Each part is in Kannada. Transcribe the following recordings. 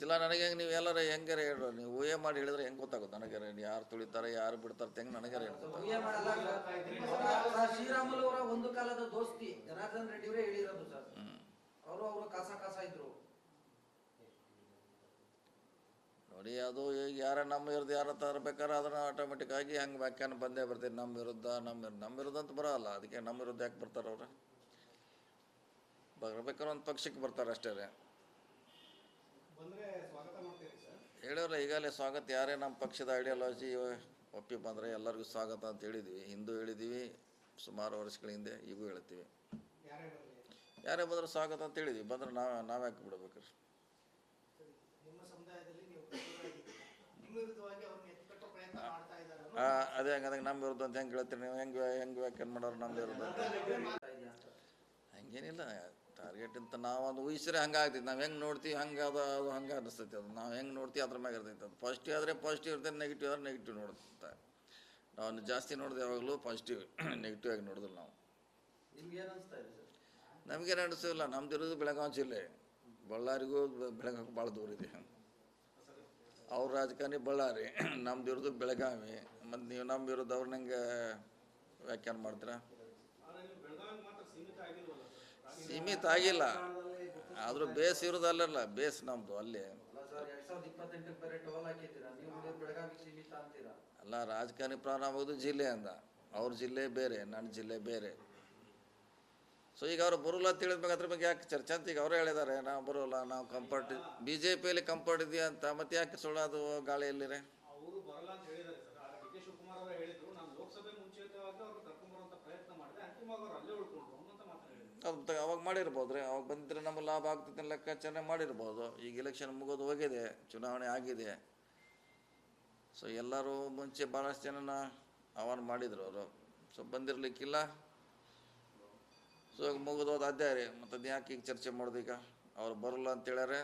ಗೊತ್ತಿಲ್ಲ ನನಗೆ. ಹೆಂಗೆ ನೀವು ಎಲ್ಲರೂ ಹೆಂಗಾರ ಹೇಳ್ರು, ನೀವು ಊಹೆ ಮಾಡಿ ಹೇಳಿದ್ರೆ ಹೆಂಗೆ ಗೊತ್ತಾಗುತ್ತೆ ನನಗೆ? ಯಾರು ತುಳಿತಾರೆ ಯಾರು ಬಿಡ್ತಾರೆ ಹೆಂಗೆ ನನಗಾರ ಏನು ಗೊತ್ತಾಗುತ್ತೆ? ಶ್ರೀರಾಮುಲು ಅವರ ಒಂದು ಕಾಲದ ದೋಸ್ತಿ ಜನಾರ್ದನ್ ರೆಡ್ಡಿ ಅವರೇ ಹೇಳಿರೋದು ಸರ್. ಅವರು ಕಾಸ ಇದ್ರು ನೋಡಿ. ಅದು ಈಗ ಯಾರ ನಮ್ಮ ವಿರುದ್ಧ ಯಾರ ತರಬೇಕಾದ್ರೆ ಅದನ್ನು ಆಟೋಮೆಟಿಕ್ ಆಗಿ ಹಂಗೆ ವ್ಯಾಖ್ಯಾನ ಬಂದೇ ಬರ್ತೀವಿ. ನಮ್ಮ ವಿರುದ್ಧ ಅಂತ ಬರೋಲ್ಲ. ಅದಕ್ಕೆ ನಮ್ಮ ವಿರುದ್ಧ ಯಾಕೆ ಬರ್ತಾರೆ ಅವರು? ಬರ್ಬೇಕಾದ್ರೆ ಒಂದು ಪಕ್ಷಕ್ಕೆ ಬರ್ತಾರೆ ಅಷ್ಟೇ ರೀ. ಹೇಳೋಲ್ಲ ಈಗಾಗಲೇ ಸ್ವಾಗತ. ಯಾರೇ ನಮ್ಮ ಪಕ್ಷದ ಐಡಿಯಾಲಜಿ ಒಪ್ಪಿ ಬಂದರೆ ಎಲ್ಲರಿಗೂ ಸ್ವಾಗತ ಅಂತ ಹೇಳಿದ್ವಿ. ಹಿಂದೂ ಹೇಳಿದ್ದೀವಿ ಸುಮಾರು ವರ್ಷಗಳ ಹಿಂದೆ, ಈಗೂ ಹೇಳ್ತೀವಿ. ಯಾರೇ ಬಂದರೂ ಸ್ವಾಗತ ಅಂತ ಹೇಳಿದ್ವಿ. ಬಂದರೆ ನಾವ್ಯಾಕೆ ಬಿಡ್ಬೇಕ್ರಿ? ಅದೇ ಹಂಗಂದಾಗ ನಮ್ಮ ವಿರುದ್ಧ ಅಂತ ಹೆಂಗೆ ಹೇಳ್ತೀರಿ ನೀವು? ಹೆಂಗೆ ವ್ಯಾಖ್ಯಾನ ಮಾಡೋರು ನಮ್ಮ ವಿರುದ್ಧ ಅಂತ? ಹಂಗೇನಿಲ್ಲ. ಟಾರ್ಗೆಟ್ ಅಂತ ನಾವೊಂದು ಊಹಿಸ್ರೆ ಹಂಗೆ ಆಗ್ತೈತಿ. ನಾವು ಹೆಂಗೆ ನೋಡ್ತೀವಿ ಹಂಗೆ ಅದು ಹಂಗೆ ಅನ್ನಿಸ್ತೈತಿ. ಅದು ನಾವು ಹೆಂಗೆ ನೋಡ್ತೀವಿ ಅದ್ರ ಮ್ಯಾಗ ಇರ್ತೈತೆ. ಅದು ಪಾಸಿಟಿವ್ ಆದರೆ ಪಾಸಿಟಿವ್ ಇರ್ತೈತೆ, ನೆಗೆಟಿವ್ ಆದರೆ ನೆಗೆಟಿವ್ ನೋಡುತ್ತೆ. ನಾವು ಜಾಸ್ತಿ ನೋಡಿದೆ ಯಾವಾಗಲೂ ಪಾಸಿಟಿವ್, ನೆಗೆಟಿವ್ ಆಗಿ ನೋಡಿದ್ರು ನಾವು. ನಮಗೇನು ಅನಿಸೋಲ್ಲ. ನಮ್ದು ಇರೋದು ಬೆಳಗಾವಿ ಜಿಲ್ಲೆ. ಬಳ್ಳಾರಿಗೂ ಬೆಳಗಾವಿ ಭಾಳ ದೂರ ಇದೆ. ಅವ್ರ ರಾಜಕಾರಣಿ ಬಳ್ಳಾರಿ, ನಮ್ದು ಇರೋದು ಬೆಳಗಾವಿ. ಮತ್ತು ನೀವು ನಮ್ಮ ವಿರುದ್ಧ ಅವ್ರನ್ನ ಹೆಂಗೆ ವ್ಯಾಖ್ಯಾನ ಮಾಡ್ತೀರಾ? ಸೀಮಿತ ಆಗಿಲ್ಲ. ಆದರೂ ಬೇಸ್ ಇರೋದಲ್ಲ, ಬೇಸ್ ನಮ್ಮದು ಅಲ್ಲಿ. ಅಲ್ಲ, ರಾಜಕಾರಣಿ ಪ್ರಾರಂಭ ಆಗೋದು ಜಿಲ್ಲೆ ಅಂದ. ಅವ್ರ ಜಿಲ್ಲೆ ಬೇರೆ, ನನ್ನ ಜಿಲ್ಲೆ ಬೇರೆ. ಸೊ ಈಗ ಅವ್ರು ಬರೋಲ್ಲ ಅಂತ ಹೇಳಿದ್ಮೇಲೆ ಅದ್ರ ಬಗ್ಗೆ ಯಾಕೆ ಚರ್ಚೆ ಅಂತ ಈಗ ಅವರೇ ಹೇಳಿದ್ದಾರೆ. ನಾವು ಬರೋಲ್ಲ, ನಾವು ಕಂಫರ್ಟ್ BJPಯಲ್ಲಿ ಕಂಫರ್ಟ್ ಇದೆಯಾ ಅಂತ. ಮತ್ತೆ ಯಾಕೆ ಸುಳ್ಳು ಅದು ಗಾಳಿಯಲ್ಲಿರೇ? ಅದು ಅವಾಗ ಮಾಡಿರ್ಬೋದು ರೀ. ಅವಾಗ ಬಂದಿದ್ರೆ ನಮಗೆ ಲಾಭ ಆಗ್ತೈತೆ ಲೆಕ್ಕಾಚಾರ ಮಾಡಿರ್ಬೋದು. ಈಗ ಎಲೆಕ್ಷನ್ ಮುಗೋದು ಹೋಗಿದೆ, ಚುನಾವಣೆ ಆಗಿದೆ. ಸೊ ಎಲ್ಲರೂ ಮುಂಚೆ ಭಾಳಷ್ಟು ಜನನ ಆಹ್ವಾನ ಮಾಡಿದ್ರು ಅವರು. ಸೊ ಬಂದಿರಲಿಕ್ಕಿಲ್ಲ. ಸೊ ಈಗ ಮುಗಿದೋದು ಅಧ್ಯಾಯ ರೀ. ಮತ್ತು ಅದು ಯಾಕೆ ಈಗ ಚರ್ಚೆ ಮಾಡೋದು? ಈಗ ಅವ್ರು ಬರೋಲ್ಲ ಅಂತ ಹೇಳ್ಯಾರೆ,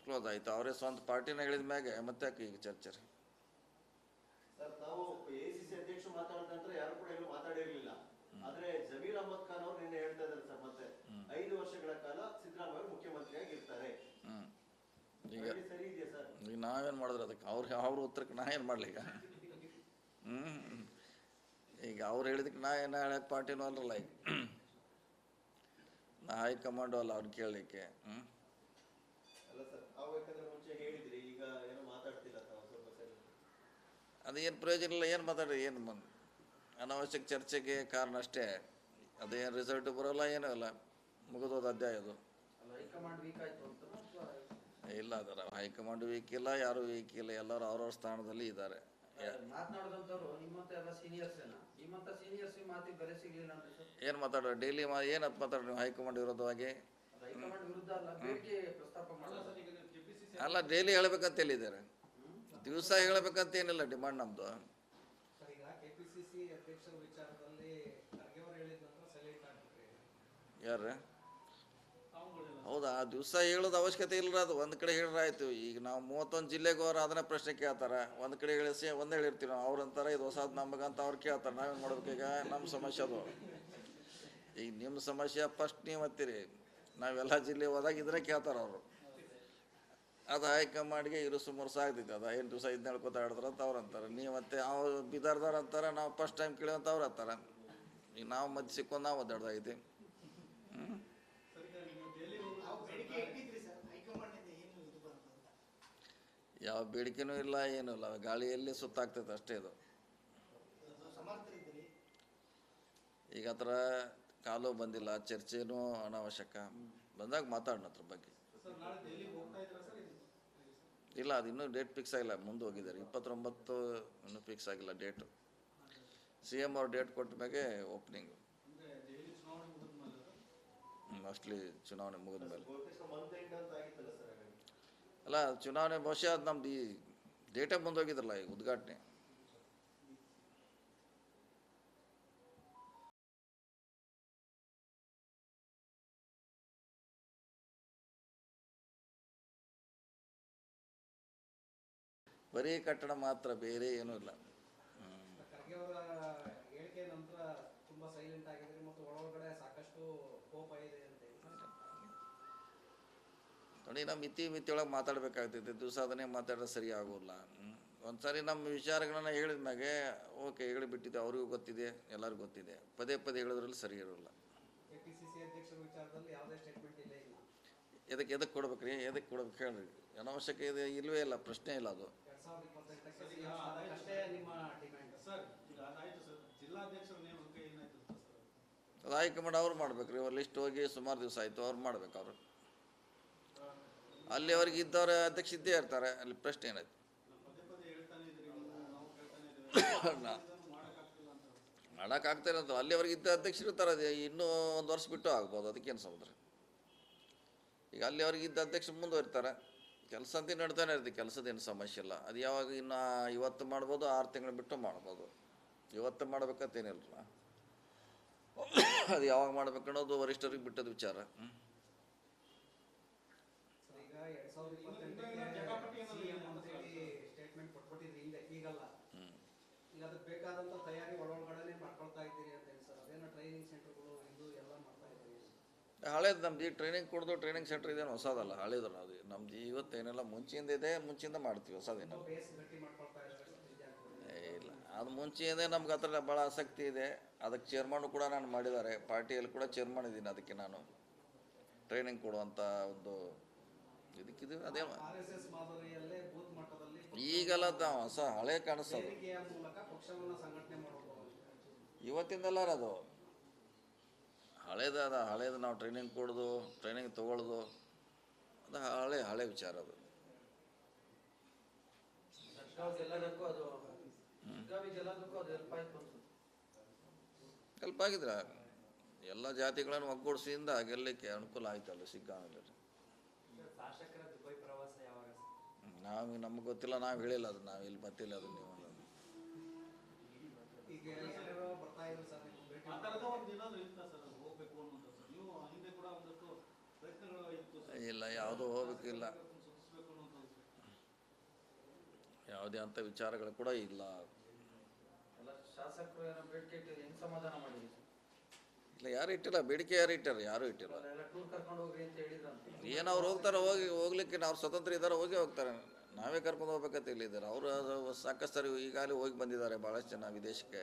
ಕ್ಲೋಸ್ ಆಯಿತು. ಅವರೇ ಸ್ವಂತ ಪಾರ್ಟಿನ ಹೇಳಿದ ಮ್ಯಾಗೆ ಮತ್ತೆ ಯಾಕೆ ಈಗ ಚರ್ಚೆ ರೀ? ಆದ್ರೆ ಜಮೀರ್ ಅಹಮದ್ ಖಾನ್ ಅವರು ನಿನ್ನೆ ಹೇಳ್ತಾ ಇದ್ದಾರೆ ಸರ್, ಮತ್ತೆ 5 ವರ್ಷಗಳ ಕಾಲ ಸಿದ್ದರಾಮಯ್ಯ ಮುಖ್ಯಮಂತ್ರಿಯಾಗಿ ಇರ್ತಾರೆ. ಈಗ ನಾವೇನು ಮಾಡಿದ್ರೆ ಅದಕ್ಕೆ? ಅವ್ರ ಉತ್ತರಕ್ಕೆ ನಾ ಏನು ಮಾಡಲಿ? ಈಗ ಅವ್ರು ಹೇಳಿದಕ್ಕೆ ನಾ ಏನು ಹೇಳಕ್ಕೆ ಪಾರ್ಟಿನೂ ಅಲ್ಲಲ್ಲ. ಈಗ ನಾ ಹೈಕಮಾಂಡು ಅಲ್ಲ ಅವ್ರು ಕೇಳಲಿಕ್ಕೆ. ಅದೇನು ಪ್ರಯೋಜನ ಇಲ್ಲ. ಏನು ಮಾತಾಡ್ರಿ? ಏನು ಅನಾವಶ್ಯಕ ಚರ್ಚೆಗೆ ಕಾರಣ ಅಷ್ಟೇ. ಅದೇನು ರಿಸಲ್ಟ್ ಬರೋಲ್ಲ, ಏನೂ ಇಲ್ಲ. ಮುಗಿದೋದು ಅಧ್ಯಾಯ ಅದು. ಇಲ್ಲ, ಅದರ ಹೈಕಮಾಂಡ್ ವೀಕ್ ಇಲ್ಲ, ಯಾರು ವೀಕ್ ಇಲ್ಲ. ಎಲ್ಲರೂ ಅವ್ರವ್ರ ಸ್ಥಾನದಲ್ಲಿ ಇದ್ದಾರೆ. ಏನು ಮಾತಾಡೋ ಡೈಲಿ ಏನಂತ ಮಾತಾಡ್ರಿ ನೀವು ಹೈಕಮಾಂಡ್ ವಿರೋಧವಾಗಿ? ಅಲ್ಲ, ಡೈಲಿ ಹೇಳ್ಬೇಕಂತ ಹೇಳಿದ್ದಾರೆ. ದಿವಸ ಹೇಳ್ಬೇಕಂತ ಏನಿಲ್ಲ ಡಿಮಾಂಡ್ ನಮ್ಮದು. ಯಾರು? ಹೌದಾ? ದಿವಸ ಹೇಳೋದು ಅವಶ್ಯಕತೆ ಇಲ್ಲ. ಅದು ಒಂದು ಕಡೆ ಹೇಳಿರಾಯ್ತು. ಈಗ ನಾವು 31 ಜಿಲ್ಲೆಗೆ ಹೋದ್ರೆ ಅದನ್ನ ಪ್ರಶ್ನೆ ಕೇಳ್ತಾರೆ. ಒಂದು ಕಡೆ ಹೇಳಿಸಿ ಒಂದೇ ಹೇಳಿರ್ತೀವಿ ನಾವು. ಅವ್ರು ಅಂತಾರೆ ಇದು ಹೊಸದು ನಮಗಂತ ಅವ್ರು ಕೇಳ್ತಾರೆ. ನಾವೇನು ಮಾಡ್ಬೇಕೀಗ? ನಮ್ಮ ಸಮಸ್ಯೆ ಅದು. ಈಗ ನಿಮ್ಮ ಸಮಸ್ಯೆ ಫಸ್ಟ್ ನೀವು ಹತ್ತೀರಿ. ನಾವೆಲ್ಲ ಜಿಲ್ಲೆ ಹೋದಾಗ ಇದ್ರೆ ಕೇಳ್ತಾರೆ ಅವರು. ಅದು ಹೈಕಮಾಂಡ್ಗೆ ಇರುಸು ಮುರುಸು ಆಗ್ತೈತೆ. ಅದು 8 ದಿವಸ ಇದನ್ನ ಹೇಳ್ಕೊತಾ ಹೇಳ್ತಾರೆ ಅಂತ ಅವ್ರು ಅಂತಾರೆ. ನೀವು ಮತ್ತೆ ಅವ್ರು ಬಿದಾರ್ದವ್ರು ಅಂತಾರೆ, ನಾವು ಫಸ್ಟ್ ಟೈಮ್ ಕೇಳಿವಂತ ಅವ್ರು ಅಂತಾರೆ. ಈಗ ನಾವು ಮಧ್ಯೆ ಸಿಕ್ಕೊಂಡು ನಾವು ಒದ್ದಾಡ್ದಾಗೈತಿ. ಯಾವ ಬೇಡಿಕೆನೂ ಇಲ್ಲ, ಏನೂ ಇಲ್ಲ. ಗಾಳಿಯಲ್ಲಿ ಸುತ್ತಾಗ್ತೈತೆ ಅಷ್ಟೇ ಇದು. ಈಗ ಆ ಥರ ಕಾಲು ಬಂದಿಲ್ಲ, ಚರ್ಚೆನೂ ಅನಾವಶ್ಯಕ. ಬಂದಾಗ ಮಾತಾಡೋಣ ಅದ್ರ ಬಗ್ಗೆ. ಇಲ್ಲ, ಅದು ಇನ್ನೂ ಡೇಟ್ ಫಿಕ್ಸ್ ಆಗಿಲ್ಲ. ಮುಂದೆ ಹೋಗಿದ್ದಾರೆ. 29 ಇನ್ನೂ ಫಿಕ್ಸ್ ಆಗಿಲ್ಲ ಡೇಟು. CM ಅವ್ರು ಡೇಟ್ ಕೊಟ್ಟ ಮ್ಯಾಗೆ ಓಪನಿಂಗು. ಮೋಸ್ಟ್ಲಿ ಚುನಾವಣೆ ಮುಗಿದ ಮೇಲೆ. ಅಲ್ಲ, ಚುನಾವಣೆ ಬಹುಶಃ ಅದು ನಮ್ದು ಈ ಡೇಟೇ ಮುಂದೋಗಿದ್ರಲ್ಲ ಈಗ ಉದ್ಘಾಟನೆ. ಬರೀ ಕಟ್ಟಡ ಮಾತ್ರ, ಬೇರೆ ಏನೂ ಇಲ್ಲ. ನೋಡಿ ನಮ್ಮ ಮಿತಿಯೊಳಗೆ ಮಾತಾಡಬೇಕಾಗ್ತೈತೆ, ದಿವಸ ಅದನ್ನೇ ಮಾತಾಡಿದ್ರೆ ಸರಿ ಆಗೋಲ್ಲ. ಒಂದು ಸಾರಿ ನಮ್ಮ ವಿಚಾರಗಳನ್ನ ಹೇಳಿದ ಮ್ಯಾಗೆ ಓಕೆ ಹೇಳಿಬಿಟ್ಟಿದೆ, ಅವ್ರಿಗೂ ಗೊತ್ತಿದೆ, ಎಲ್ಲರಿಗೂ ಗೊತ್ತಿದೆ. ಪದೇ ಪದೇ ಹೇಳೋದ್ರಲ್ಲಿ ಸರಿ ಇರೋಲ್ಲ. ಕೆಪಿಸಿಸಿ ಅಧ್ಯಕ್ಷರ ವಿಚಾರದಲ್ಲಿ ಯಾವುದೇ ಸ್ಟೇಟ್ಮೆಂಟ್ ಇಲ್ಲ ಈಗ. ಎದಕ್ಕೆ ಕೊಡ್ಬೇಕು ರೀ, ಎದಕ್ಕೆ ಕೊಡ್ಬೇಕು ಹೇಳ್ರಿ. ಅನಾವಶ್ಯಕ ಇದೆ ಇಲ್ಲವೇ ಇಲ್ಲ, ಪ್ರಶ್ನೆ ಇಲ್ಲ ಅದು. 2028ಕ್ಕೆ ಸಿಎಂ ಆದಾಗಷ್ಟೇ ನಿಮ್ಮ ಡಿಮ್ಯಾಂಡ್ ಸರ್. ಈಗ ಅದಾಯ್ತು ಸರ್, ಜಿಲ್ಲಾಧ್ಯಕ್ಷರ ನೇಮಕಕ್ಕೆ ಏನಾಯ್ತು ಸರ್? ಅದು ಹೈಕಮಾಂಡ್ ಅವ್ರು ಮಾಡ್ಬೇಕು ರೀ. ಅವ್ರು ಲಿಸ್ಟ್ ಹೋಗಿ ಸುಮಾರು ದಿವಸ ಆಯಿತು, ಅವ್ರು ಮಾಡ್ಬೇಕು. ಅವರು ಅಲ್ಲಿ ಅವ್ರಿಗೆ ಇದ್ದವ್ರ ಅಧ್ಯಕ್ಷ ಇದ್ದೇ ಇರ್ತಾರೆ, ಅಲ್ಲಿ ಪ್ರಶ್ನೆ ಏನಾಯ್ತು? ಪದೇ ಪದೇ ಹೇಳ್ತಾನೆ ಇದ್ರಿ, ನಾವು ಕೇಳ್ತಾನೆ ಇದ್ದೀವಿ, ಮಾಡೋಕ್ಕಾಗ್ತಿಲ್ಲ ಅಂತ. ಮಾಡೋಕ್ಕಾಗ್ತಾ ಇರೋದು ಅಲ್ಲಿ ಅವ್ರಿಗೆ ಇದ್ದ ಅಧ್ಯಕ್ಷರು ಇರ್ತಾರೆ. ಅದು ಇನ್ನೂ ಒಂದು ವರ್ಷ ಬಿಟ್ಟು ಆಗ್ಬೋದು, ಅದಕ್ಕೇನು ಸಮುದ್ರ. ಈಗ ಅಲ್ಲಿ ಅವ್ರಿಗೆ ಇದ್ದ ಅಧ್ಯಕ್ಷ ಮುಂದುವರಿತಾರೆ, ಕೆಲಸ ಅಂತ ನಡ್ತಾನೆ ಇರ್ತೀವಿ, ಕೆಲಸದೇನು ಸಮಸ್ಯೆ ಇಲ್ಲ. ಅದು ಯಾವಾಗ ಇನ್ನು ಇವತ್ತು ಮಾಡ್ಬೋದು, 6 ತಿಂಗಳು ಬಿಟ್ಟು ಮಾಡ್ಬೋದು. ಇವತ್ತು ಮಾಡ್ಬೇಕಂತೇನಿಲ್ಲ, ಅದು ಯಾವಾಗ ಮಾಡ್ಬೇಕು ಅನ್ನೋದು ವರಿಷ್ಠರಿಗೆ ಬಿಟ್ಟದ ವಿಚಾರ. ಈಗ 2028ಕ್ಕೆ ಸಿಎಂ ಅಂತೇಳಿ ಸ್ಟೇಟ್ಮೆಂಟ್ ಕೊಟ್ಬಿಟ್ಟಿದ್ರಿ ಹಿಂದೆ, ಈಗಲ್ಲ. ಈಗ ಅದಕ್ಕೆ ಬೇಕಾದಂಥ ತಯಾರಿ ಒಳಗಡೆ ಮಾಡ್ಕೊಳ್ತಾ ಇದ್ದೀರಿ ಅಂತ ಹೇಳಿ ಸರ್. ಅದೇನೋ ಟ್ರೈನಿಂಗ್ ಸೆಂಟರ್ಗಳು ಇದು ಎಲ್ಲ ಮಾಡ್ತಾ ಇದ್ದೀರಿ. ಹಳೇದು ನಮ್ದು ಈ ಟ್ರೈನಿಂಗ್ ಕೊಡೋದು ಟ್ರೈನಿಂಗ್ ಸೆಂಟರ್ ಇದೇನು ಹೊಸದಲ್ಲ, ಹಳೇದು ಅದು ನಮ್ದು. ಇವತ್ತೇನೆಲ್ಲ ಮುಂಚೆಯಿಂದ ಇದೆ, ಮುಂಚೆಯಿಂದ ಮಾಡ್ತೀವಿ, ಹೊಸದೇನಲ್ಲ. ಬೇಸ್ ಗಟ್ಟಿ ಮಾಡ್ಕೊಳ್ತಾ ಇದ್ದಾರೆ ವಿದ್ಯಾರ್ಥಿಗಳು. ಇಲ್ಲ, ಅದು ಮುಂಚೆಯಿಂದ ನಮ್ಗೆ ಹತ್ರ ಭಾಳ ಆಸಕ್ತಿ ಇದೆ. ಅದಕ್ಕೆ ಚೇರ್ಮನ್ ಕೂಡ ನಾನು ಮಾಡಿದ್ದಾರೆ, ಪಾರ್ಟಿಯಲ್ಲಿ ಕೂಡ ಚೇರ್ಮನ್ ಇದ್ದೀನಿ. ಅದಕ್ಕೆ ನಾನು ಟ್ರೈನಿಂಗ್ ಕೊಡುವಂಥ ಒಂದು ಇದಕ್ಕಿದು ಅದೇ RSS ಮಾದರಿಯಲ್ಲೇ ಬೂತ್ ಮಟ್ಟದಲ್ಲಿ ಈಗೆಲ್ಲ ಹೊಸ ಹಳೆ ಕಾಣಿಸ್ತದೆ. ವೇದಿಕೆಯ ಮೂಲಕ ಪಕ್ಷವನ್ನು ಸಂಘಟನೆ ಮಾಡಬಹುದು. ಇವತ್ತಿಂದಲ್ಲ ಅದು ಹಳೇದು ನಾವು ಟ್ರೈನಿಂಗ್ ಕೊಡೋದು, ಟ್ರೈನಿಂಗ್ ತೊಗೊಳ್ಳೋದು, ಅದು ಹಳೆ ವಿಚಾರ. ಅದು ಎಲ್ಲದಕ್ಕೂ ಅದು ಬೆಳಗಾವಿಗೆಲ್ಲದಕ್ಕೂ ಅದು ಹೆಲ್ಪ್ ಆಯ್ತು ಅನ್ಸುತ್ತೆ. ಹೆಲ್ಪ್ ಆಗಿದ್ರೆ ಎಲ್ಲ ಜಾತಿಗಳನ್ನು ಒಗ್ಗೂಡಿಸಿಯಿಂದ ಗೆಲ್ಲಲಿಕ್ಕೆ ಅನುಕೂಲ ಆಯ್ತಲ್ಲ, ಸಿಗ್ಗಾವಿಲ್ಲ. ಶಾಸಕರ ದುಬೈ ಪ್ರವಾಸ ಯಾವಾಗ? ನಮ್ಗೆ ಗೊತ್ತಿಲ್ಲ, ನಾವು ಹೇಳಿಲ್ಲ ಅದು, ನಾವು ಇಲ್ಲಿ ಬರ್ತಿಲ್ಲ ಅದು. ನೀವು ಈಗ ಯಾರ್ಯಾರೋ ಬರ್ತಾ ಇದ್ರು ಸರ್, ನೀವು ಭೇಟಿ ಆ ಥರದ ಒಂದು ಏನಾದ್ರು ಇತ್ತಾ ಸರ್, ಅದು ಹೋಗ್ಬೇಕು ಅನ್ನೋದು ಸರ್? ನೀವು ಹಿಂದೆ ಕೂಡ ಒಂದಷ್ಟು ಪ್ರಯತ್ನಗಳು ಇತ್ತು ಸರ್. ಇಲ್ಲ, ಯಾವುದೂ ಹೋಗ್ಬೇಕಿಲ್ಲ, ಸುತ್ತಿಸ್ಬೇಕು ಅನ್ನೋದು. ಯಾವುದೇ ಅಂಥ ವಿಚಾರಗಳು ಕೂಡ ಇಲ್ಲ. ಎಲ್ಲ ಶಾಸಕರು ಏನೋ ಬೇಡಿಕೆ ಇಟ್ಟಿದ್ದು ಹೆಂಗ್ ಸಮಾಧಾನ ಮಾಡಿದ್ರಿ? ಇಲ್ಲ, ಯಾರು ಇಟ್ಟಿಲ್ಲ ಬೇಡಿಕೆ, ಯಾರು ಇಟ್ಟಾರ? ಯಾರೂ ಇಟ್ಟಿಲ್ಲ. ಎಲ್ಲ ಟೂರ್ ಕರ್ಕೊಂಡು ಹೋಗ್ರಿ ಅಂತ ಹೇಳಿದ್ರಂತೆ. ಏನು ಅವ್ರು ಹೋಗ್ತಾರೆ, ಹೋಗ್ಲಿಕ್ಕೆ ಅವ್ರು ಸ್ವತಂತ್ರ ಇದ್ದಾರೆ, ಹೋಗ್ತಾರೆ. ನಾವೇ ಕರ್ಕೊಂಡು ಹೋಗ್ಬೇಕಂತ ಇಲ್ಲಿದ್ದಾರೆ. ಅವರು ಸಾಕಷ್ಟು ಸರಿ ಈಗಾಗಲೇ ಹೋಗಿ ಬಂದಿದ್ದಾರೆ, ಭಾಳಷ್ಟು ಜನ ವಿದೇಶಕ್ಕೆ.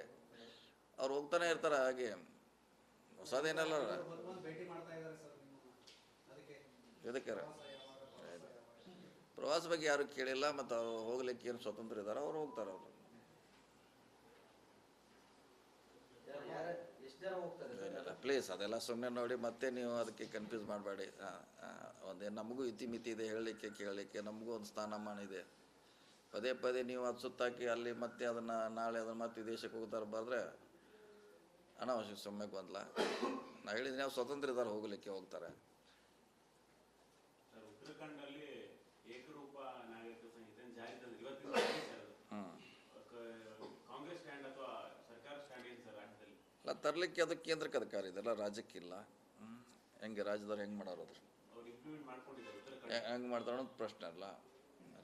ಅವ್ರು ಹೋಗ್ತಾನೆ ಇರ್ತಾರೆ. ಹಾಗೆ ಹೊಸದೇನಲ್ಲ. ಒಂದು ಭೇಟಿ ಮಾಡ್ತಾ ಇದ್ದಾರೆ ಸರ್ ನೀವು, ಅದಕ್ಕೆ ಇದಕ್ಕೆ ಪ್ರವಾಸ ಬಗ್ಗೆ ಯಾರು ಕೇಳಿಲ್ಲ. ಮತ್ತು ಅವ್ರು ಹೋಗ್ಲಿಕ್ಕೆ ಏನು ಸ್ವತಂತ್ರ ಇದ್ದಾರೆ, ಅವ್ರು ಹೋಗ್ತಾರೆ. ಅವರು ಎಷ್ಟು ಜನ ಹೋಗ್ತಾರೆ? ಪ್ಲೀಸ್ ಅದೆಲ್ಲ ಸುಮ್ಮನೆ ನೋಡಿ, ಮತ್ತೆ ನೀವು ಅದಕ್ಕೆ ಕನ್ಫ್ಯೂಸ್ ಮಾಡಬೇಡಿ. ಒಂದೇ ನಮಗೂ ಇತಿಮಿತಿ ಇದೆ, ಹೇಳಲಿಕ್ಕೆ ಕೇಳಲಿಕ್ಕೆ ನಮಗೂ ಒಂದು ಸ್ಥಾನಮಾನ ಇದೆ. ಪದೇ ಪದೇ ನೀವು ಅದು ಸುತ್ತಾಕಿ ಅಲ್ಲಿ ಮತ್ತೆ ಅದನ್ನು ನಾಳೆ ಅದನ್ನು ಮತ್ತೆ ವಿದೇಶಕ್ಕೆ ಹೋಗ್ತಾರೆ ಬರೆದ್ರೆ ಅನಾವಶ್ಯಕ ಸುಮ್ಮನೆ ಗೊಂದಲ. ನಾ ಹೇಳಿದ್ದೀನಿ, ಅವ್ರು ಸ್ವತಂತ್ರ ಇದ್ದಾರೆ, ಹೋಗಲಿಕ್ಕೆ ಹೋಗ್ತಾರೆ. ಸರ್, ಉತ್ತರಾಖಂಡಲ್ಲಿ ಏಕರೂಪ ನಾಗರಿಕ ಸಂಹಿತೆ ಜಾರಿ ತಂದ್ರೆ ಇವತ್ತಿನ ಕಾಂಗ್ರೆಸ್ ಸ್ಟ್ಯಾಂಡ್ ಅಥವಾ ಸರ್ಕಾರ ಸ್ಟ್ಯಾಂಡ್ ಏನು ಸರ್ ರಾಜ್ಯದಲ್ಲಿ? ಅಲ್ಲ, ತರಲಿಕ್ಕೆ ಅದು ಕೇಂದ್ರಕ್ಕೆ ಅಧಿಕಾರ ಇದೆಲ್ಲ, ರಾಜ್ಯಕ್ಕಿಲ್ಲ. ಹೆಂಗೆ ರಾಜ್ಯದವ್ರು ಹೆಂಗೆ ಮಾಡೋರು? ಅವ್ರು ಇಂಪ್ಲಿಮೆಂಟ್ ಮಾಡ್ಕೊಂಡಿದ್ದಾರೆ ಉತ್ತರಾಖಂಡ. ಹೆಂಗೆ ಮಾಡ್ತಾರೆ ಅನ್ನೋದು ಪ್ರಶ್ನೆ ಅಲ್ಲ.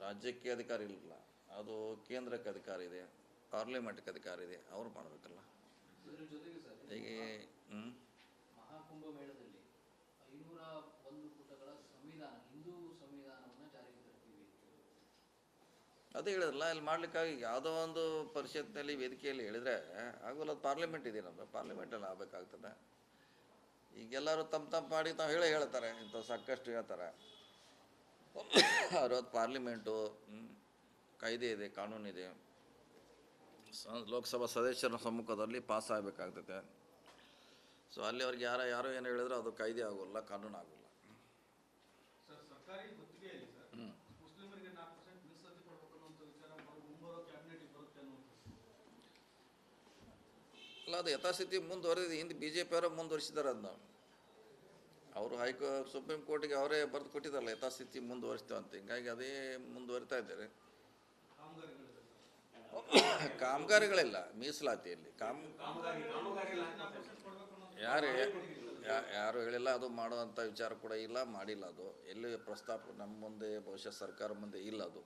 ರಾಜ್ಯಕ್ಕೆ ಅಧಿಕಾರ ಇಲ್ಲ, ಅದು ಕೇಂದ್ರಕ್ಕೆ ಅಧಿಕಾರ ಇದೆ, ಪಾರ್ಲಿಮೆಂಟ್ಗೆ ಅಧಿಕಾರ ಇದೆ, ಅವ್ರು ಮಾಡಬೇಕಲ್ಲ. ಇದ್ರ ಜೊತೆಗೆ ಸರ್, ಹೀಗೆ ಮಹಾಕುಂಭ ಮೇಳದಲ್ಲಿ 501 ಪುಟಗಳ ಸಂವಿಧಾನ, ಹಿಂದೂ ಸಂವಿಧಾನವನ್ನು ಜಾರಿಗೆ ತರ್ತೀವಿ. ಅದೇ ಹೇಳಿದ್ರಲ್ಲ, ಇಲ್ಲಿ ಮಾಡ್ಲಿಕ್ಕಾಗಿ ಯಾವುದೋ ಒಂದು ಪರಿಷತ್ನಲ್ಲಿ ವೇದಿಕೆಯಲ್ಲಿ ಹೇಳಿದ್ರೆ ಆಗೋಲ್ಲ. ಅದು ಪಾರ್ಲಿಮೆಂಟ್ ಇದೆ, ನಮ್ಮದು ಪಾರ್ಲಿಮೆಂಟಲ್ಲಿ ಆಗಬೇಕಾಗ್ತದೆ. ಈಗೆಲ್ಲರೂ ತಮ್ಮ ಮಾಡಿ ತಾವು ಹೇಳ್ತಾರೆ, ಇಂಥ ಸಾಕಷ್ಟು ಹೇಳ್ತಾರೆ. ಅವ್ರದ್ದು ಪಾರ್ಲಿಮೆಂಟು ಕಾಯ್ದೆ ಇದೆ, ಕಾನೂನಿದೆ, ಲೋಕಸಭಾ ಸದಸ್ಯರ ಸಮ್ಮುಖದಲ್ಲಿ ಪಾಸ್ ಆಗಬೇಕಾಗ್ತದೆ. ಸೊ ಅಲ್ಲಿ ಅವ್ರಿಗೆ ಯಾರೋ ಏನು ಹೇಳಿದ್ರು ಅದು ಕಾಯ್ದೆ ಆಗೋಲ್ಲ, ಕಾನೂನು ಆಗೋಲ್ಲ. ಸರ್, ಸರ್ಕಾರಿ ಗುತ್ತಿಗೆಯಲ್ಲಿ ಸರ್ ಮುಸ್ಲಿಮರಿಗೆ 4% ಮೀಸಲಾತಿ ಕೊಡಬೇಕು ಅನ್ನೋ ವಿಚಾರ ಮುಂಬರೋ ಕ್ಯಾಬಿನೆಟ್ಗೆ ಬರುತ್ತೆ ಅನ್ನೋದು. ಅಲ್ಲ, ಅದು ಯಥಾಸ್ಥಿತಿ ಮುಂದುವರೆದಿದೆ. ಹಿಂದೆ BJP ಅವರೇ ಮುಂದುವರಿಸಿದ್ದಾರೆ ಅದನ್ನ. ಅವರು ಸುಪ್ರೀಂ ಕೋರ್ಟಿಗೆ ಅವರೇ ಬರೆದು ಕೊಟ್ಟಿದ್ದಾರಲ್ಲ, ಯಥಾಸ್ಥಿತಿ ಮುಂದುವರಿಸ್ತೇವೆ ಅಂತ. ಹಿಂಗಾಗಿ ಅದೇ ಮುಂದುವರಿತಾ ಇದ್ದಾರೆ. ಕಾಮಗಾರಿಗಳಿಲ್ಲ ಮೀಸಲಾತಿಯಲ್ಲಿ. ಯಾರು ಹೇಳಿಲ್ಲ, ಅದು ಮಾಡುವಂಥ ವಿಚಾರ ಕೂಡ ಇಲ್ಲ, ಮಾಡಿಲ್ಲ. ಅದು ಎಲ್ಲಿ ಪ್ರಸ್ತಾಪ ನಮ್ಮ ಮುಂದೆ, ಬಹುಶಃ ಸರ್ಕಾರ ಮುಂದೆ ಇಲ್ಲ. ಅದು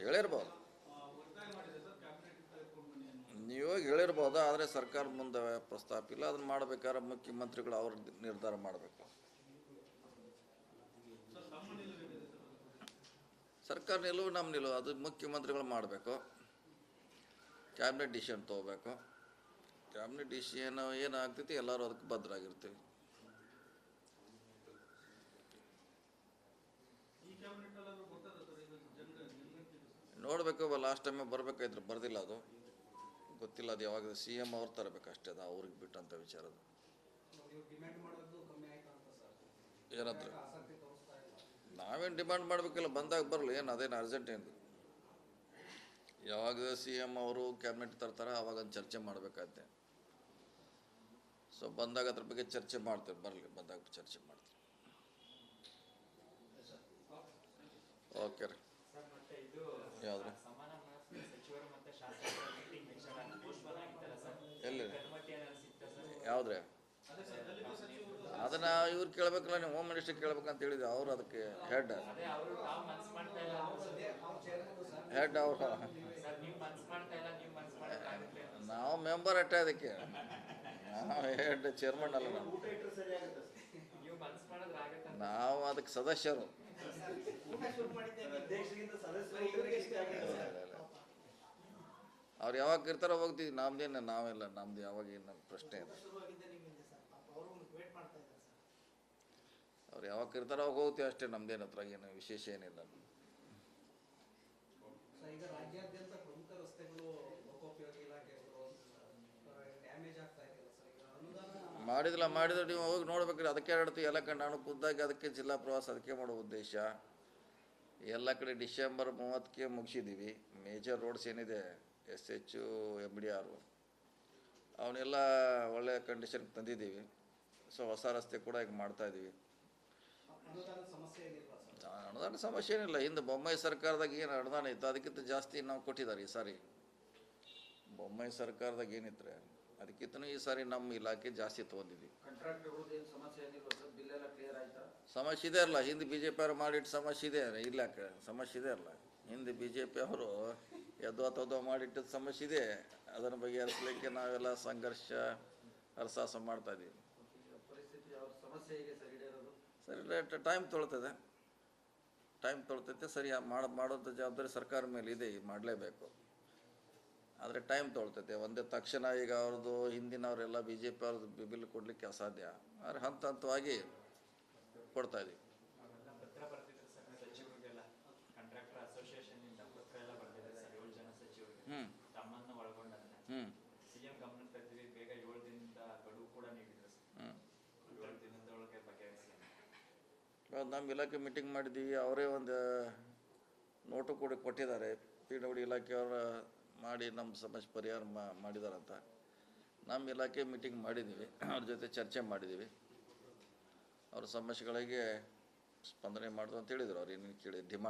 ಹೇಳಿರ್ಬೋದು, ನೀವು ಹೇಳಿರ್ಬೋದು, ಆದರೆ ಸರ್ಕಾರ ಮುಂದೆ ಪ್ರಸ್ತಾಪ ಇಲ್ಲ. ಅದನ್ನು ಮಾಡಬೇಕಾದ್ರೆ ಮುಖ್ಯಮಂತ್ರಿಗಳು ಅವ್ರ ನಿರ್ಧಾರ ಮಾಡಬೇಕು. ಸರ್ಕಾರ ನಿಲುವು ನಮ್ಮ ನಿಲುವು ಅದು ಮುಖ್ಯಮಂತ್ರಿಗಳು ಮಾಡಬೇಕು, ಕ್ಯಾಬಿನೆಟ್ ಡಿಸಿಷನ್ ತೊಗೋಬೇಕು. ಕ್ಯಾಬಿನೆಟ್ ಡಿಸಿಷನ್ ಏನಾಗ್ತೈತಿ ಎಲ್ಲರೂ ಅದಕ್ಕೆ ಬದ್ಧರಾಗಿರ್ತೀವಿ. ಈ ಕ್ಯಾಬಿನೆಟ್ ಅಲ್ಲಾದ್ರೂ ಗೊತ್ತದ ಸರ್ ಈಗ ನೋಡಬೇಕು. ಲಾಸ್ಟ್ ಟೈಮೇ ಬರಬೇಕಾಯ್ತು, ಬರ್ದಿಲ್ಲ, ಅದು ಗೊತ್ತಿಲ್ಲ. ಅದು ಯಾವಾಗ ಸಿ ಎಮ್ ಅವ್ರು ತರಬೇಕು ಅಷ್ಟೇ, ಅದು ಅವ್ರಿಗೆ ಬಿಟ್ಟಂಥ ವಿಚಾರ. ಅದು ನೀವು ಡಿಮ್ಯಾಂಡ್ ಮಾಡೋದು ಕಮ್ಮಿ ಆಯ್ತಾ ಅಂತ ಸರ್? ಏನಂದ್ರೆ ಆಸಕ್ತಿ ತೋರಿಸ್ತಾ ಇಲ್ಲ. ನಾವೇನು ಡಿಮ್ಯಾಂಡ್ ಮಾಡಬೇಕಿಲ್ಲ, ಬಂದಾಗ ಬರಲಿ, ಏನು ಅದೇನು ಅರ್ಜೆಂಟ್ ಏನು. ಯಾವಾಗ ಸಿ ಎಮ್ ಅವರು ಕ್ಯಾಬಿನೆಟ್ ತರ್ತಾರೆ ಆವಾಗ ಒಂದು ಚರ್ಚೆ ಮಾಡಬೇಕಾಗುತ್ತೆ. ಸೊ ಬಂದಾಗ ಅದ್ರ ಬಗ್ಗೆ ಚರ್ಚೆ ಮಾಡ್ತೇವೆ, ಬರಲಿ, ಬಂದಾಗ ಚರ್ಚೆ ಮಾಡ್ತೀವಿ. ಓಕೆ ರೀ. ಯಾವ್ದು ಎಲ್ಲಿ ಯಾವುದ್ರಿ? ಅದನ್ನು ಇವ್ರು ಕೇಳಬೇಕಲ್ಲ, ನೀವು ಹೋಮ್ ಮಿನಿಸ್ಟರ್ ಕೇಳ್ಬೇಕಂತ ಹೇಳಿದ್ವಿ. ಅವರು ಅದಕ್ಕೆ ಹೆಡ್ ಅವರು ನಾವು ಮೆಂಬರ್ ಅಟ್ಟೆ, ಅದಕ್ಕೆ ನಾವು ಹೆಡ್, ಚೇರ್ಮನ್ ಅಲ್ಲ. ನಾವು ಊಟ ಇಟ್ಟರೆ ಸರಿ ಆಗುತ್ತೆ ಸರ್. ನಾವು ಅದಕ್ಕೆ ಸದಸ್ಯರು. ಅಧ್ಯಕ್ಷರಿಗಿಂತ ಸದಸ್ಯರು ಊಟಕ್ಕೆ ಇಷ್ಟ ಆಗುತ್ತೆ ಸರ್. ಅವ್ರು ಯಾವಾಗ ಇರ್ತಾರೋ ಹೋಗ್ತೀವಿ. ನಮ್ದೇನು, ನಾವೆಲ್ಲ ನಮ್ದು ಯಾವಾಗ ಏನು ಪ್ರಶ್ನೆ ಇದೆ. ಅವ್ರು ಯಾವಾಗ ಇರ್ತಾರೋ ಅವಾಗ ಹೋಗ್ತೀವಿ ಅಷ್ಟೇ. ನಮ್ದೇನು ಹತ್ರ ಏನು ವಿಶೇಷ ಏನಿಲ್ಲ. ಈಗ ರಾಜ್ಯಾದ್ಯಂತ ಪ್ರಮುಖ ರಸ್ತೆಗಳು ಲೋಕೋಪಯೋಗಿ ಇಲಾಖೆಗಳು ಡ್ಯಾಮೇಜ್ ಆಗ್ತಾ ಇದೆಯಲ್ಲ ಸರ್, ಈಗ ಅನುದಾನ ಮಾಡಿದ್ರೆ ನೀವು ಹೋಗಿ ನೋಡ್ಬೇಕ್ರಿ. ಅದಕ್ಕೆ ಹೇಳ್ತೀವಿ ಎಲ್ಲ ಕಡೆ. ನಾನು ಖುದ್ದಾಗಿ ಅದಕ್ಕೆ ಜಿಲ್ಲಾ ಪ್ರವಾಸ ಅದಕ್ಕೆ ಮಾಡೋ ಉದ್ದೇಶ. ಎಲ್ಲ ಕಡೆ ಡಿಸೆಂಬರ್ 30ಕ್ಕೆ ಮುಗಿಸಿದ್ದೀವಿ. ಮೇಜರ್ ರೋಡ್ಸ್ ಏನಿದೆ SH MDR ಅವನ್ನೆಲ್ಲ ಒಳ್ಳೆಯ ಕಂಡೀಷನ್ಗೆ ತಂದಿದ್ದೀವಿ. ಸೊ ಹೊಸ ರಸ್ತೆ ಕೂಡ ಈಗ ಮಾಡ್ತಾಯಿದ್ದೀವಿ. ಅನುದಾನದ ಸಮಸ್ಯೆ ಏನಿಲ್ಲ ಸರ್? ಅನುದಾನ ಸಮಸ್ಯೆ ಏನಿಲ್ಲ. ಹಿಂದೆ ಬೊಮ್ಮಾಯಿ ಸರ್ಕಾರದಾಗ ಏನು ಅನುದಾನ ಇತ್ತು ಅದಕ್ಕಿಂತ ಜಾಸ್ತಿ ನಾವು ಕೊಟ್ಟಿದ್ದಾರೆ ಈ ಸಾರಿ. ಬೊಮ್ಮಾಯಿ ಸರ್ಕಾರದಾಗ ಏನಿದ್ರೆ ಅದಕ್ಕಿಂತ ಈ ಸಾರಿ ನಮ್ಮ ಇಲಾಖೆ ಜಾಸ್ತಿ ತೊಗೊಂಡಿದ್ವಿ. ಕಾಂಟ್ರಾಕ್ಟರ್ಗಳದ್ದು ಏನು ಸಮಸ್ಯೆ ಏನಿಲ್ಲ ಸರ್? ಬಿಲ್ ಎಲ್ಲ ಕ್ಲಿಯರ್ ಆಯ್ತಾ? ಸಮಸ್ಯೆ ಇದೆ ಅಲ್ಲ, ಹಿಂದೆ BJP ಅವರು ಮಾಡಿಟ್ಟು ಸಮಸ್ಯೆ ಇದೆ. ಇಲಾಖೆ ಸಮಸ್ಯೆ ಇದೆ ಅಲ್ಲ, ಹಿಂದೆ BJP ಅವರು ಎದ್ದೋ ಮಾಡಿಟ್ಟಿದ್ದ ಸಮಸ್ಯೆ ಇದೆ. ಅದನ್ನು ಬಗೆಹರಿಸಲಿಕ್ಕೆ ನಾವೆಲ್ಲ ಸಂಘರ್ಷ ಹರಸಾಹಸ ಮಾಡ್ತಾಯಿದ್ದೀವಿ. ಪರಿಸ್ಥಿತಿ ಯಾವ ಸಮಸ್ಯೆ ಹೇಗೆ ಸರ್ ಈಡೇರೋದು? ಸರಿ, ಟೈಮ್ ತೊಳ್ತೈತೆ. ಸರಿ, ಮಾಡೋಂಥ ಜವಾಬ್ದಾರಿ ಸರ್ಕಾರ ಮೇಲೆ ಇದೆ, ಮಾಡಲೇಬೇಕು. ಆದರೆ ಟೈಮ್ ತೊಳ್ತೈತೆ. ಒಂದೇ ತಕ್ಷಣ ಈಗ ಅವ್ರದ್ದು ಹಿಂದಿನವರೆಲ್ಲ BJP ಅವ್ರದ್ದು ಬಿಲ್ ಕೊಡಲಿಕ್ಕೆ ಅಸಾಧ್ಯ. ಆದರೆ ಹಂತ ಹಂತವಾಗಿ ಕೊಡ್ತಾಯಿದ್ದೀವಿ. ಪತ್ರ ಬರ್ತಿದ್ರು ಸರ್ ಸಚಿವರಿಗೆಲ್ಲ, ಕಾಂಟ್ರಾಕ್ಟರ್ ಅಸೋಸಿಯೇಷನ್ನಿಂದ ಪತ್ರ ಎಲ್ಲ ಬರ್ತಿದೆ ಸರ್ 7 ಜನ ಸಚಿವರಿಗೆ, ತಮ್ಮನ್ನು ಒಳಗೊಂಡಂತೆ. CM ಗಮನಕ್ಕೆ ತರ್ತೀವಿ, ಬೇಗ 7 ದಿನದ ಗಡುವು ಕೂಡ ನೀಡಿದ್ರು ಸರ್. 7 ದಿನದೊಳಗೆ ಬಗೆಹರಿಸಿ. ನಮ್ಮ ಇಲಾಖೆ ಮೀಟಿಂಗ್ ಮಾಡಿದ್ದೀವಿ. ಅವರೇ ಒಂದು ನೋಟು ಕೂಡ ಕೊಟ್ಟಿದ್ದಾರೆ. PWD ಇಲಾಖೆಯವರ ಮಾಡಿ ನಮ್ಮ ಸಮಸ್ಯೆ ಪರಿಹಾರ ಮಾಡಿದಾರಂತ. ನಮ್ಮ ಇಲಾಖೆ ಮೀಟಿಂಗ್ ಮಾಡಿದ್ದೀವಿ, ಅವ್ರ ಜೊತೆ ಚರ್ಚೆ ಮಾಡಿದ್ದೀವಿ. ಅವ್ರ ಸಮಸ್ಯೆಗಳಿಗೆ ಸ್ಪಂದನೆ ಮಾಡೋದು ಅಂತ ಹೇಳಿದರು. ಅವ್ರು ಏನೇನು ಕೇಳಿ ಡಿಮಾಂಡ್